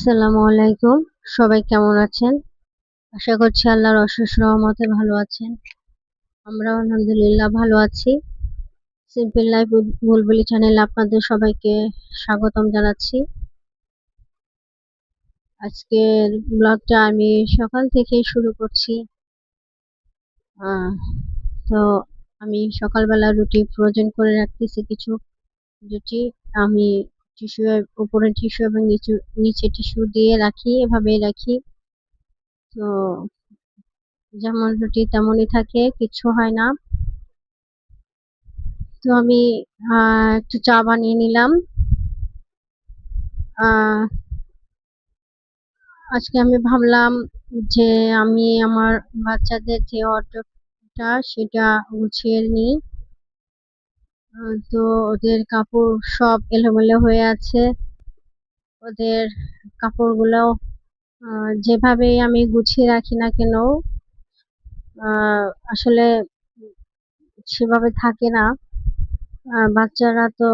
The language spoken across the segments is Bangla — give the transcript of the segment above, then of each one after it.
আসসালামু আলাইকুম। সবাই কেমন আছেন? আশা করছি আল্লাহর অশেষ রহমতে ভালো আছেন। আমরাও আলহামদুলিল্লাহ ভালো আছি। সিম্পল লাইফ উইথ বুলবুলি চ্যানেলে আপনাদের সবাইকে স্বাগতম জানাচ্ছি। আজকের ব্লগটা আমি সকাল থেকেই শুরু করছি। আ তো আমি সকালবেলা রুটি ফ্রোজেন করে রাখতেছি কিছু রুটি। আমি উপরে টিস্যু এবং নিচে টিস্যু দিয়ে রাখি, এভাবেই রাখি। তো যেমন রুটি তেমনই থাকে, কিচ্ছু হয় না। তো আমি একটু চা বানিয়ে নিলাম। আজকে আমি ভাবলাম যে আমি আমার বাচ্চাদের যে অটোটা সেটা গুছিয়ে নিই। তো ওদের কাপড় সব এলোমেলো হয়ে আছে। ওদের কাপড়গুলো যেভাবেই আমি গুছিয়ে রাখি না কেন আসলে সেভাবে থাকে না। বাচ্চারা তো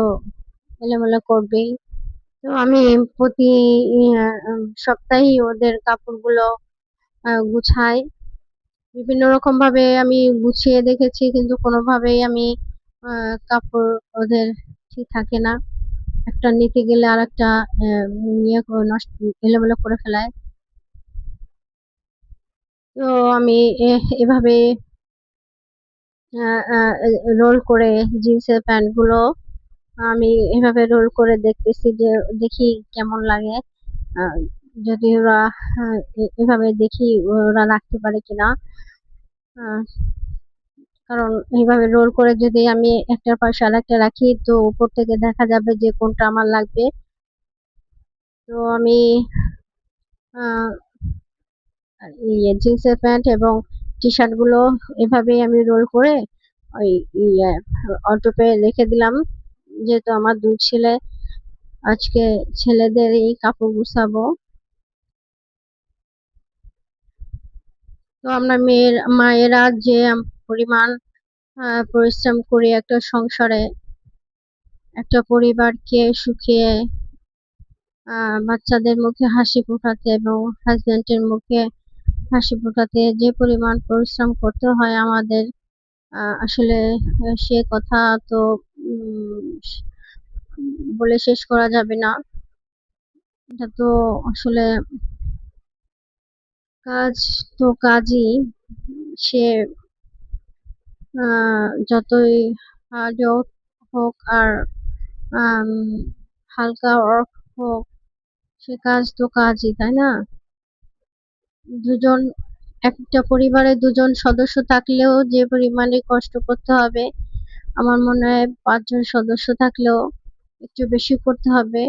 এলোমেলো করবেই। তো আমি প্রতি সপ্তাহেই ওদের কাপড়গুলো গুছাই। বিভিন্ন রকম ভাবে আমি গুছিয়ে দেখেছি, কিন্তু কোনোভাবেই আমি কাপড় ওদের ঠিক থাকে না। একটা নিতে গেলে আর একটা নষ্ট এলোমেলো করে ফেলায়। তো আমি এভাবে রোল করে জিন্সের প্যান্ট গুলো আমি এভাবে রোল করে দেখতেছি যে দেখি কেমন লাগে। আহ, যদি ওরা এভাবে দেখি ওরা রাখতে পারে কিনা। আহ, কারণ এইভাবে রোল করে যদি আমি একটার পাশে আরেকটা রাখি তো উপর থেকে দেখা যাবে যে কোনটা আমার লাগবে। তো আমি আহ জিন্সের প্যান্ট এবং টি শার্ট গুলো এভাবেই আমি রোল করে ওই অটোপে রেখে দিলাম। যেহেতু আমার দুই ছেলে, আজকে ছেলেদের এই কাপড় গুছাবো। তো আমরা মায়েরা যে পরিমাণ পরিশ্রম করি একটা সংসারে, একটা পরিবারকে সুখিয়ে বাচ্চাদের মুখে হাসি ফোটাতে এবং হাজবেন্ডের মুখে হাসি ফোটাতে যে পরিমাণ পরিশ্রম করতে হয় আমাদের, আসলে সে কথা তো উম, বলে শেষ করা যাবে না। এটা তো আসলে কাজ, তো কাজই। সে যতই হার্ড হোক আর আম, হালকা ওয়ার্ক হোক, সে কাজ তো কাজই, তাই না? দুজন, একটা পরিবারে দুজন সদস্য থাকলেও যে পরিমাণে কষ্ট করতে হবে, আমার মনে হয় 5 জন সদস্য থাকলেও একটু বেশি করতে হবে।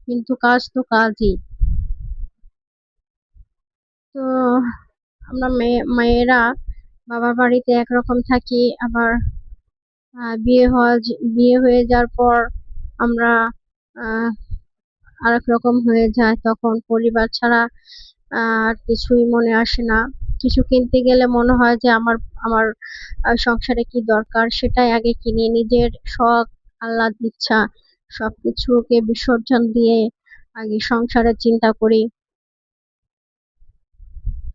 কিন্তু কাজ তো কাজই। তো আমরা মেয়েরা বাবার বাড়িতে একরকম থাকি, আবার বিয়ে হয়ে যাওয়ার পর আমরা আহ আরেক রকম হয়ে যায়। তখন পরিবার ছাড়া আর কিছুই মনে আসে না। কিছু কিনতে গেলে মনে হয় যে আমার আমার সংসারে কি দরকার সেটাই আগে কিনি। নিজের শখ, আহ্লাদ, ইচ্ছা সবকিছুকে বিসর্জন দিয়ে আগে সংসারের চিন্তা করি।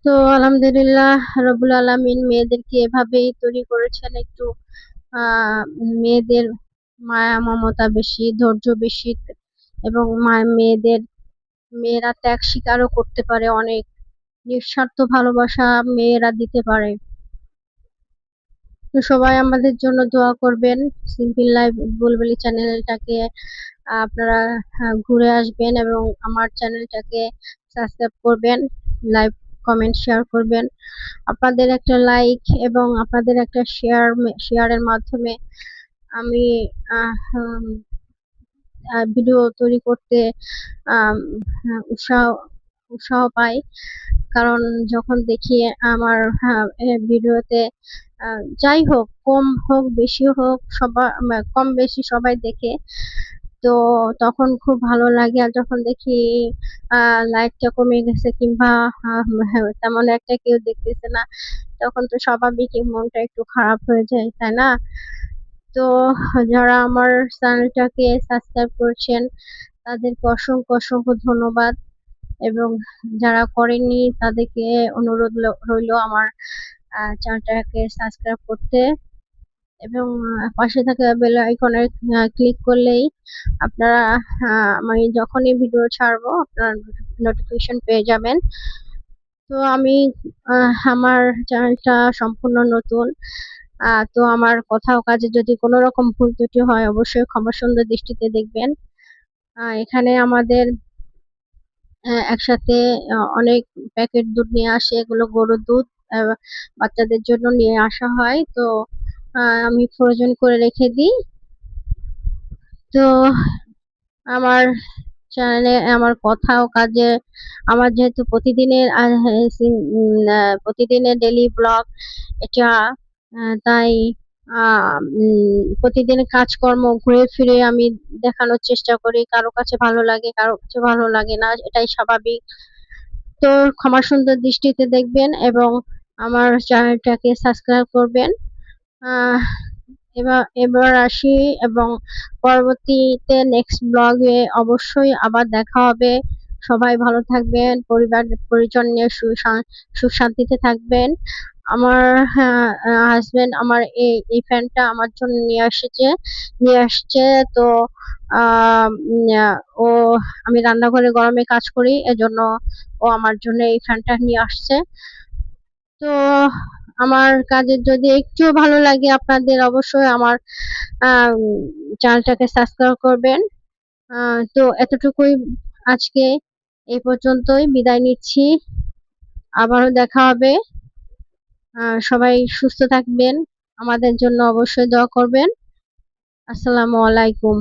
তো আলহামদুলিল্লাহ, রব্বুল আলামিন মেয়েদেরকে এভাবেই তৈরি করেছেন। একটু আহ মেয়েদের মায়া মমতা বেশি, ধৈর্য বেশি, এবং মেয়েরা ত্যাগ স্বীকারও করতে পারে অনেক। নিঃস্বার্থ ভালোবাসা মেয়েরা দিতে পারে। তো সবাই আমাদের জন্য দোয়া করবেন। সিম্পল লাইফ বুলবুলি চ্যানেলটাকে আপনারা ঘুরে আসবেন এবং আমার চ্যানেলটাকে সাবস্ক্রাইব করবেন, লাইক, কমেন্ট, শেয়ার করবেন। আপনাদের একটা লাইক এবং আপনাদের একটা শেয়ারের মাধ্যমে আমি ভিডিও তৈরি করতে আম, উৎসাহ উৎসাহ পাই। কারণ যখন দেখি আমার ভিডিওতে যাই হোক, কম হোক বেশি হোক, কম বেশি সবাই দেখে, তো তখন খুব ভালো লাগে। আর যখন দেখি লাইকটা কমে গেছে কিংবা তেমন একটা কেউ দেখতেছে না, তখন তো স্বাভাবিকই মনটা একটু খারাপ হয়ে যায়, তাই না? তো যারা আমার চ্যানেলটাকে সাবস্ক্রাইব করছেন তাদেরকে অসংখ্য অসংখ্য ধন্যবাদ। এবং যারা করেননি তাদেরকে অনুরোধ রইল আমার চ্যানেলটাকে সাবস্ক্রাইব করতে এবং পাশে থাকা বেল আইকনে ক্লিক করলেই আপনারা আমি যখনই ভিডিও ছাড়বো আপনারা নোটিফিকেশন পেয়ে যাবেন। তো আমি আমার চ্যানেলটা সম্পূর্ণ নতুন, তো আমার কথা ও কাজে যদি কোনো রকম ভুল ত্রুটি হয় অবশ্যই ক্ষমা সুন্দর দৃষ্টিতে দেখবেন। এখানে আমাদের একসাথে অনেক প্যাকেট দুধ নিয়ে আসে, এগুলো গরুর দুধ বাচ্চাদের জন্য নিয়ে আসা হয়, তো আমি ফ্রোজেন করে রেখে দিই। তো আমার চ্যানেলে আমার কথা ও কাজে আমার যেহেতু প্রতিদিনের ডেইলি ব্লগ এটা, তাই প্রতিদিনের কাজকর্ম ঘুরে ফিরে আমি দেখানোর চেষ্টা করি, কারো কাছে ভালো লাগে কারো কাছে ভালো লাগে না, এটাই স্বাভাবিক। তো ক্ষমা সুন্দর দৃষ্টিতে দেখবেন এবং আমার চ্যানেলটাকে সাবস্ক্রাইব করবেন। আহ এবার এবার আসি এবং পরবর্তীতে নেক্সট ব্লগে অবশ্যই আবার দেখা হবে। সবাই ভালো থাকবেন, পরিবার পরিজন নিয়ে সুশান্তিতে থাকবেন। আমার হাজবেন্ড আমার এই ফ্যানটা আমার জন্য নিয়ে আসছে। তো ও, আমি রান্নাঘরে গরমে কাজ করি, এজন্য ও আমার জন্য এই ফ্যানটা নিয়ে আসছে। তো আমার কাজের যদি একটু ভালো লাগে আপনাদের অবশ্যই আমার চ্যানেলটাকে সাবস্ক্রাইব করবেন। তো এতটুকুই, আজকে এই পর্যন্তই বিদায় নিচ্ছি। আবারও দেখা হবে। সবাই সুস্থ থাকবেন, আমাদের জন্য অবশ্যই দোয়া করবেন। আসসালামু আলাইকুম।